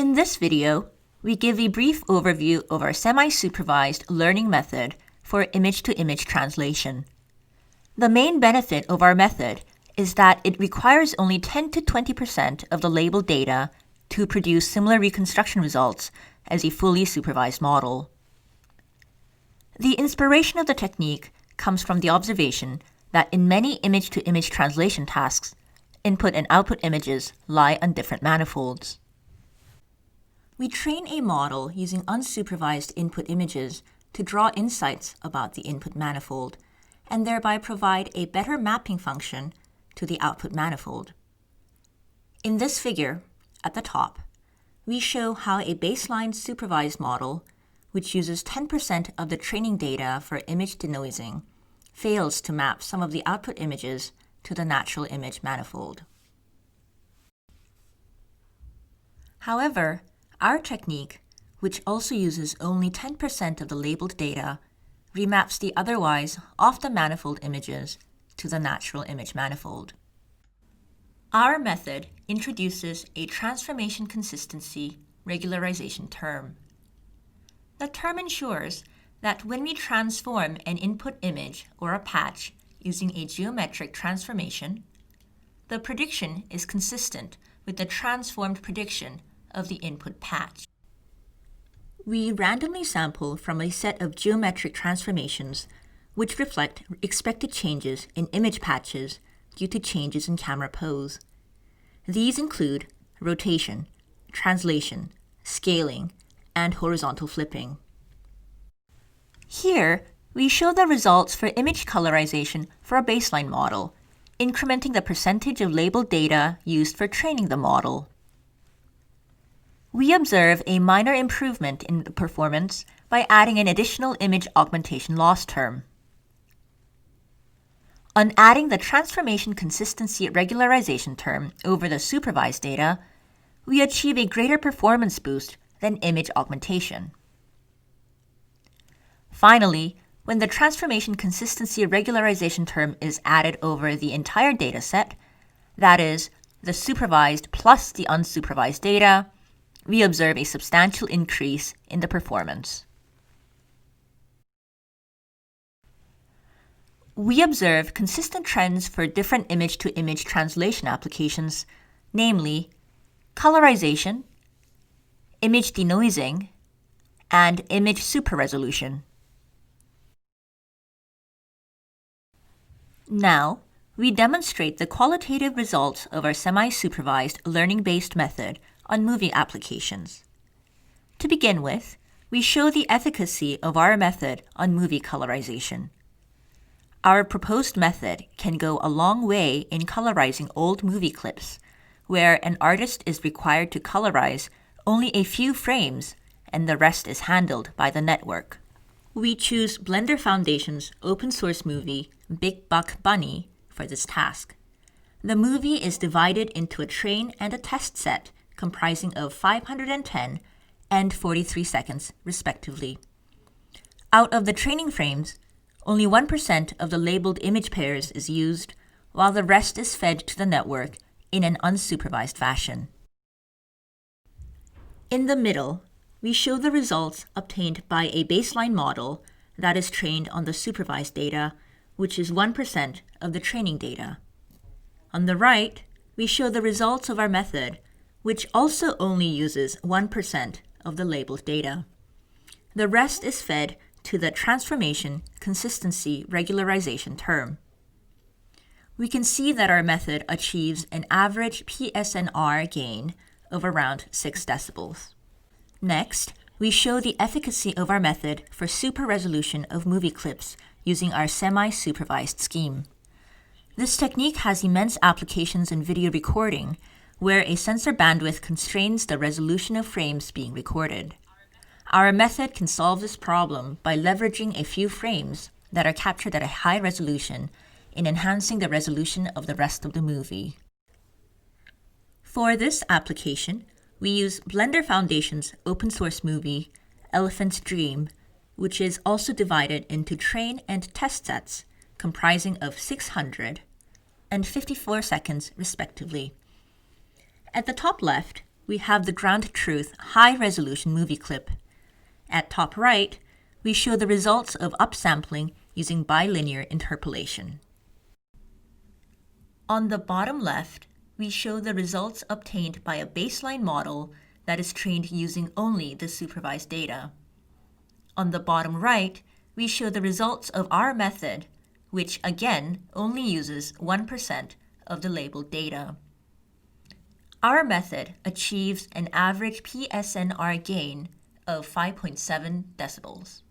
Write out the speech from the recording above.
In this video, we give a brief overview of our semi-supervised learning method for image-to-image translation. The main benefit of our method is that it requires only 10 to 20% of the labeled data to produce similar reconstruction results as a fully supervised model. The inspiration of the technique comes from the observation that in many image-to-image translation tasks, input and output images lie on different manifolds. We train a model using unsupervised input images to draw insights about the input manifold and thereby provide a better mapping function to the output manifold. In this figure, at the top, we show how a baseline supervised model, which uses 10% of the training data for image denoising, fails to map some of the output images to the natural image manifold. However, our technique, which also uses only 10% of the labeled data, remaps the otherwise off-the-manifold images to the natural image manifold. Our method introduces a transformation consistency regularization term. The term ensures that when we transform an input image or a patch using a geometric transformation, the prediction is consistent with the transformed prediction of the input patch. We randomly sample from a set of geometric transformations which reflect expected changes in image patches due to changes in camera pose. These include rotation, translation, scaling, and horizontal flipping. Here, we show the results for image colorization for a baseline model, incrementing the percentage of labeled data used for training the model. We observe a minor improvement in the performance by adding an additional image augmentation loss term. On adding the transformation consistency regularization term over the supervised data, we achieve a greater performance boost than image augmentation. Finally, when the transformation consistency regularization term is added over the entire dataset, that is, the supervised plus the unsupervised data, we observe a substantial increase in the performance. We observe consistent trends for different image-to-image translation applications, namely colorization, image denoising, and image super-resolution. Now, we demonstrate the qualitative results of our semi-supervised learning-based method on movie applications. To begin with, we show the efficacy of our method on movie colorization. Our proposed method can go a long way in colorizing old movie clips, where an artist is required to colorize only a few frames and the rest is handled by the network. We choose Blender Foundation's open source movie, Big Buck Bunny, for this task. The movie is divided into a train and a test set comprising of 510 and 43 seconds, respectively. Out of the training frames, only 1% of the labeled image pairs is used, while the rest is fed to the network in an unsupervised fashion. In the middle, we show the results obtained by a baseline model that is trained on the supervised data, which is 1% of the training data. On the right, we show the results of our method, which also only uses 1% of the labeled data. The rest is fed to the transformation consistency regularization term. We can see that our method achieves an average PSNR gain of around 6 decibels. Next, we show the efficacy of our method for super resolution of movie clips using our semi-supervised scheme. This technique has immense applications in video recording, where a sensor bandwidth constrains the resolution of frames being recorded. Our method can solve this problem by leveraging a few frames that are captured at a high resolution in enhancing the resolution of the rest of the movie. For this application, we use Blender Foundation's open source movie, Elephant's Dream, which is also divided into train and test sets comprising of 600 and 54 seconds respectively. At the top left, we have the ground truth high-resolution movie clip. At top right, we show the results of upsampling using bilinear interpolation. On the bottom left, we show the results obtained by a baseline model that is trained using only the supervised data. On the bottom right, we show the results of our method, which again only uses 1% of the labeled data. Our method achieves an average PSNR gain of 5.7 decibels.